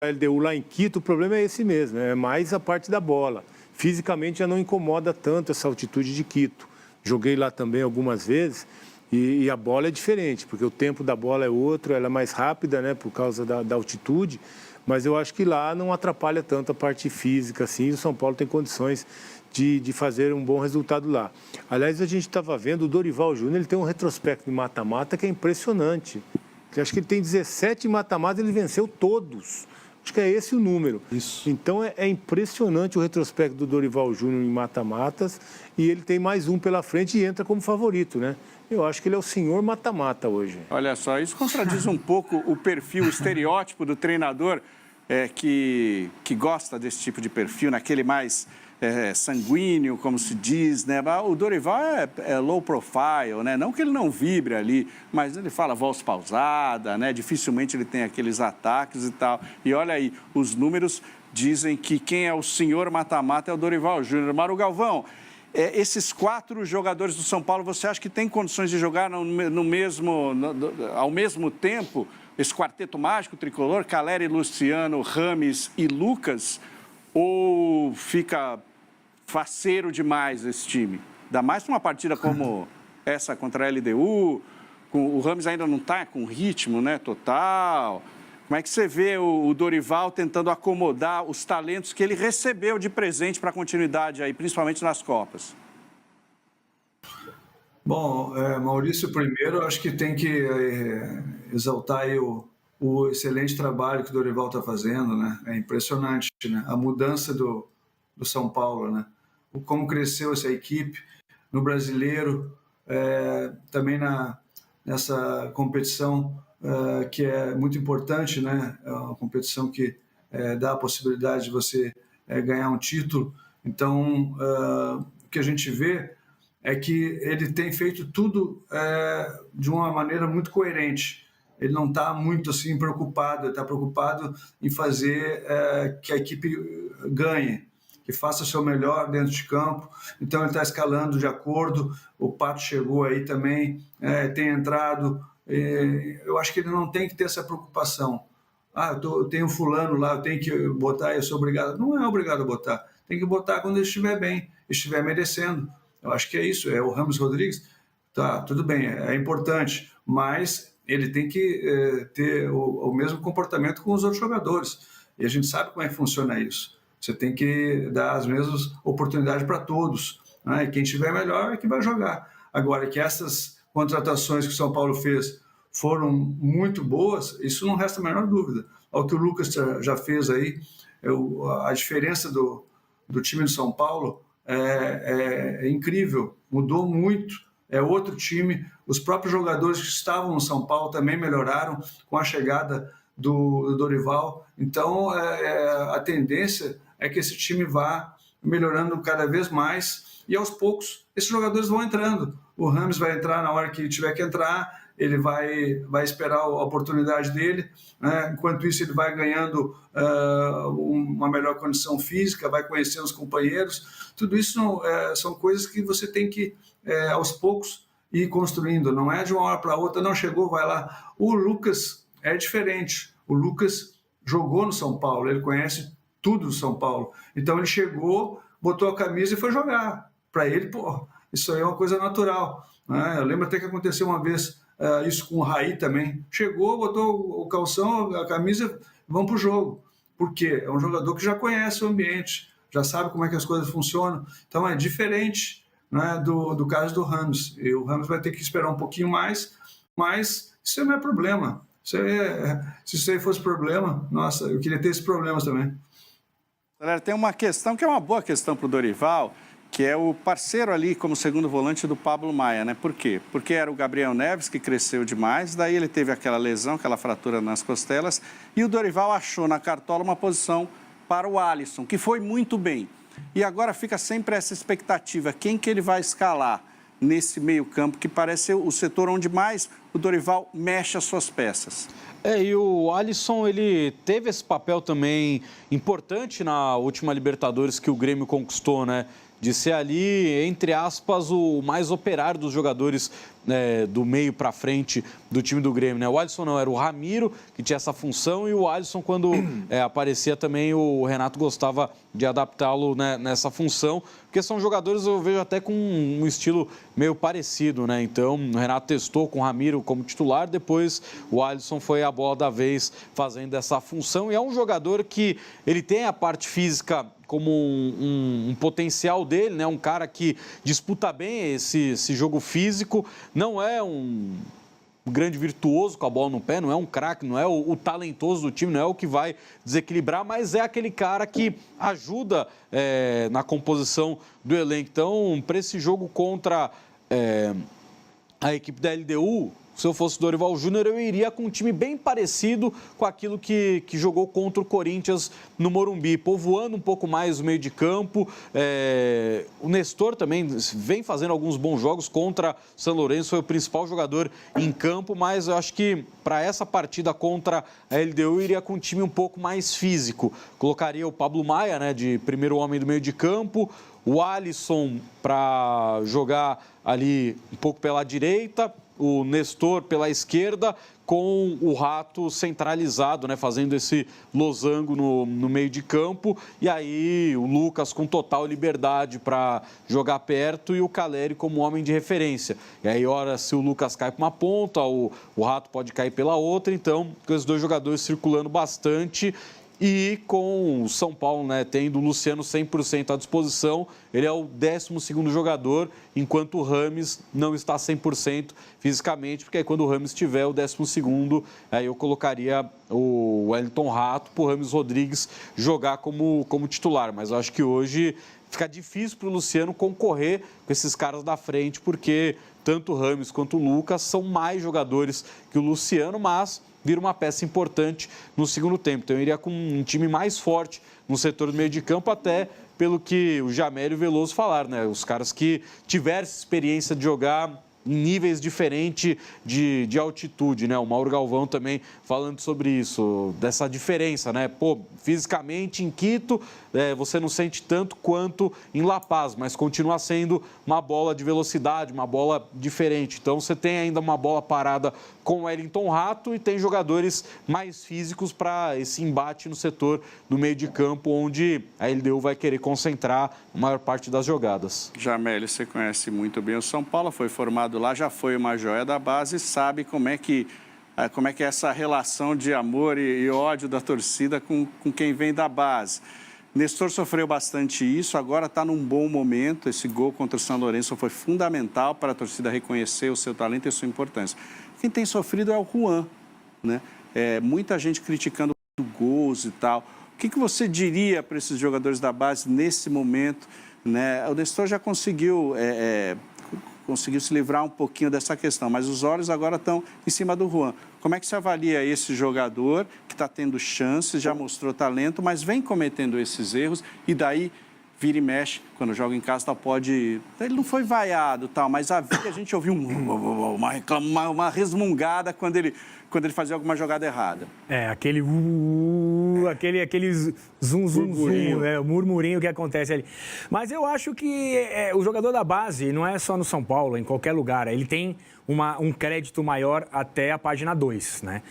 LDU lá em Quito, o problema é esse mesmo, é mais a parte da bola. Fisicamente já não incomoda tanto essa altitude de Quito. Joguei lá também algumas vezes e a bola é diferente, porque o tempo da bola é outro, ela é mais rápida, né, por causa da altitude, mas eu acho que lá não atrapalha tanto a parte física, assim, e o São Paulo tem condições de fazer um bom resultado lá. Aliás, a gente estava vendo o Dorival Júnior, ele tem um retrospecto de mata-mata que é impressionante. Eu acho que ele tem 17 mata-matas, ele venceu todos. Acho que é esse o número. Isso. Então é impressionante o retrospecto do Dorival Júnior em mata-matas e ele tem mais um pela frente e entra como favorito, né? Eu acho que ele é o senhor mata-mata hoje. Olha só, isso contradiz um pouco o perfil, o estereótipo do treinador que gosta desse tipo de perfil, naquele mais sanguíneo, como se diz, né? O Dorival é low profile, né? Não que ele não vibre ali, mas ele fala voz pausada, né? Dificilmente ele tem aqueles ataques e tal. E olha aí, os números dizem que quem é o senhor mata-mata é o Dorival Júnior. Mauro Galvão, esses 4 jogadores do São Paulo, você acha que tem condições de jogar ao mesmo tempo? Esse quarteto mágico tricolor, Calleri, Luciano, Rames e Lucas? Ou fica faceiro demais esse time? Ainda mais para uma partida como essa contra a LDU, o Rames ainda não está com ritmo, né, total. Como é que você vê o Dorival tentando acomodar os talentos que ele recebeu de presente para a continuidade aí, principalmente nas Copas? Bom, Maurício, primeiro, acho que tem que exaltar aí o excelente trabalho que o Dorival está fazendo, né? É impressionante, né? A mudança do São Paulo, né? Como cresceu essa equipe no Brasileiro, também nessa competição que é muito importante, né? É uma competição que dá a possibilidade de você ganhar um título. Então, o que a gente vê é que ele tem feito tudo de uma maneira muito coerente. Ele não está muito assim preocupado, ele está preocupado em fazer que a equipe ganhe, que faça o seu melhor dentro de campo. Então ele está escalando de acordo, o Pato chegou aí também, tem entrado. Eu acho que ele não tem que ter essa preocupação. Eu tenho fulano lá, eu tenho que botar, eu sou obrigado. Não é obrigado a botar, tem que botar quando ele estiver bem, estiver merecendo. Eu acho que é isso, é o Rames Rodrigues, tá, tudo bem, é importante, mas ele tem que ter o mesmo comportamento com os outros jogadores. E a gente sabe como é que funciona isso. Você tem que dar as mesmas oportunidades para todos, né? E quem estiver melhor é que vai jogar. Agora, que essas contratações que o São Paulo fez foram muito boas, isso não resta a menor dúvida. O que o Lucas já fez aí, a diferença do time do São Paulo é incrível, mudou muito, é outro time. Os próprios jogadores que estavam no São Paulo também melhoraram com a chegada do Dorival. Então, a tendência é que esse time vá melhorando cada vez mais e, aos poucos, esses jogadores vão entrando. O Rames vai entrar na hora que tiver que entrar, ele vai esperar a oportunidade dele, né? Enquanto isso ele vai ganhando uma melhor condição física, vai conhecendo os companheiros. Tudo isso são coisas que você tem que, aos poucos, ir construindo. Não é de uma hora para outra, não chegou, vai lá. O Lucas é diferente. O Lucas jogou no São Paulo, ele conhece tudo do São Paulo. Então ele chegou, botou a camisa e foi jogar. Para ele, isso aí é uma coisa natural, né? Eu lembro até que aconteceu uma vez isso com o Raí também. Chegou, botou o calção, a camisa, vamos para o jogo. Por quê? É um jogador que já conhece o ambiente, já sabe como é que as coisas funcionam. Então é diferente, né, do caso do Rames. E o Rames vai ter que esperar um pouquinho mais, mas isso não é problema. Se isso aí fosse problema, nossa, eu queria ter esses problemas também. Galera, tem uma questão que é uma boa questão para o Dorival, que é o parceiro ali como segundo volante do Pablo Maia, né? Por quê? Porque era o Gabriel Neves que cresceu demais, daí ele teve aquela lesão, aquela fratura nas costelas, e o Dorival achou na cartola uma posição para o Alisson, que foi muito bem. E agora fica sempre essa expectativa, quem que ele vai escalar nesse meio-campo, que parece ser o setor onde mais o Dorival mexe as suas peças. E o Alisson, ele teve esse papel também importante na última Libertadores que o Grêmio conquistou, né? de ser ali, entre aspas, o mais operário dos jogadores do meio para frente do time do Grêmio, né? O Alisson não, era o Ramiro que tinha essa função, e o Alisson, quando aparecia também, o Renato gostava de adaptá-lo, né, nessa função, porque são jogadores, eu vejo até com um estilo meio parecido, né? Então, o Renato testou com o Ramiro como titular, depois o Alisson foi a bola da vez fazendo essa função, e é um jogador que ele tem a parte física como um potencial dele, né? Um cara que disputa bem esse jogo físico, não é um grande virtuoso com a bola no pé, não é um craque, não é o talentoso do time, não é o que vai desequilibrar, mas é aquele cara que ajuda na composição do elenco. Então, para esse jogo contra a equipe da LDU, se eu fosse Dorival Júnior, eu iria com um time bem parecido com aquilo que jogou contra o Corinthians no Morumbi, povoando um pouco mais o meio de campo. O Nestor também vem fazendo alguns bons jogos contra o São Lourenço, foi o principal jogador em campo, mas eu acho que para essa partida contra a LDU, eu iria com um time um pouco mais físico. Colocaria o Pablo Maia, né, de primeiro homem do meio de campo, o Alisson para jogar ali um pouco pela direita, o Nestor pela esquerda, com o Rato centralizado, né, fazendo esse losango no meio de campo, e aí o Lucas com total liberdade para jogar perto e o Calleri como homem de referência. E aí, ora, se o Lucas cai para uma ponta, o Rato pode cair pela outra, então, com os dois jogadores circulando bastante. E com o São Paulo, né, tendo o Luciano 100% à disposição, ele é o 12º jogador, enquanto o Rames não está 100% fisicamente, porque aí quando o Rames tiver o 12º, aí eu colocaria o Wellington Rato para o Rames Rodrigues jogar como titular. Mas eu acho que hoje fica difícil para o Luciano concorrer com esses caras da frente, porque tanto o Rames quanto o Lucas são mais jogadores que o Luciano, mas vira uma peça importante no segundo tempo. Então, eu iria com um time mais forte no setor do meio de campo, até pelo que o Jamel e o Veloso falaram, né? Os caras que tiveram experiência de jogar em níveis diferentes de altitude, né? O Mauro Galvão também falando sobre isso, dessa diferença, né? Pô, fisicamente em Quito, você não sente tanto quanto em La Paz, mas continua sendo uma bola de velocidade, uma bola diferente. Então, você tem ainda uma bola parada com o Wellington Rato e tem jogadores mais físicos para esse embate no setor do meio de campo, onde a LDU vai querer concentrar a maior parte das jogadas. Jamel, você conhece muito bem o São Paulo, foi formado lá, já foi uma joia da base, sabe como é que é essa relação de amor e ódio da torcida com quem vem da base. Nestor sofreu bastante isso, agora está num bom momento. Esse gol contra o São Lourenço foi fundamental para a torcida reconhecer o seu talento e a sua importância. Quem tem sofrido é o Juan, né? Muita gente criticando gols e tal. O que você diria para esses jogadores da base nesse momento, né? O Nestor já conseguiu se livrar um pouquinho dessa questão, mas os olhos agora estão em cima do Juan. Como é que você avalia esse jogador que está tendo chances, já mostrou talento, mas vem cometendo esses erros e daí vira e mexe, quando joga em casa, pode... Ele não foi vaiado, tal, mas a gente ouviu uma resmungada quando ele fazia alguma jogada errada. Aquele zum, né? O murmurinho que acontece ali. Mas eu acho que o jogador da base, não é só no São Paulo, em qualquer lugar, ele tem um crédito maior até a página 2, né?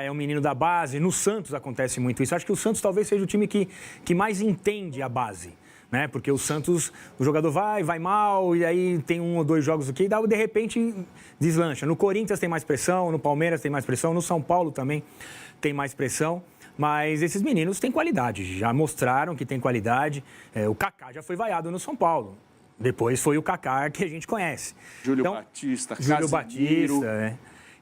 É um menino da base. No Santos acontece muito isso. Acho que o Santos talvez seja o time que mais entende a base, né? Porque o Santos, o jogador vai mal, e aí tem 1 ou 2 jogos aqui, e de repente deslancha. No Corinthians tem mais pressão, no Palmeiras tem mais pressão, no São Paulo também tem mais pressão. Mas esses meninos têm qualidade, já mostraram que tem qualidade. O Kaká já foi vaiado no São Paulo. Depois foi o Kaká que a gente conhece. Júlio Batista.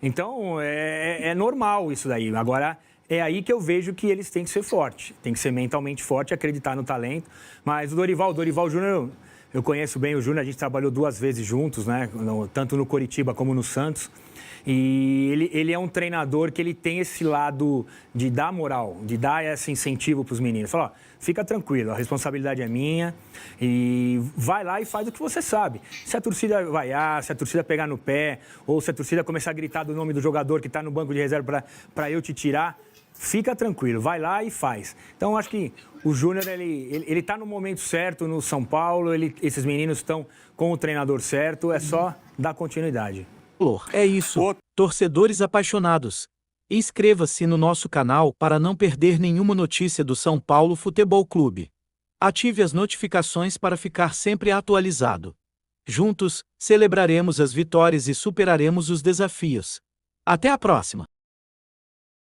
Então, é normal isso daí. Agora, é aí que eu vejo que eles têm que ser fortes. Tem que ser mentalmente forte, acreditar no talento. Mas o Dorival Júnior, eu conheço bem o Júnior, a gente trabalhou 2 vezes juntos, né? Tanto no Coritiba como no Santos. E ele é um treinador que ele tem esse lado de dar moral, de dar esse incentivo para os meninos. Fala, fica tranquilo, a responsabilidade é minha e vai lá e faz o que você sabe. Se a torcida vaiar, se a torcida pegar no pé, ou se a torcida começar a gritar do nome do jogador que está no banco de reserva para eu te tirar, fica tranquilo, vai lá e faz. Então, eu acho que o Júnior, ele tá no momento certo no São Paulo, esses meninos estão com o treinador certo, é só dar continuidade. É isso, torcedores apaixonados. Inscreva-se no nosso canal para não perder nenhuma notícia do São Paulo Futebol Clube. Ative as notificações para ficar sempre atualizado. Juntos, celebraremos as vitórias e superaremos os desafios. Até a próxima!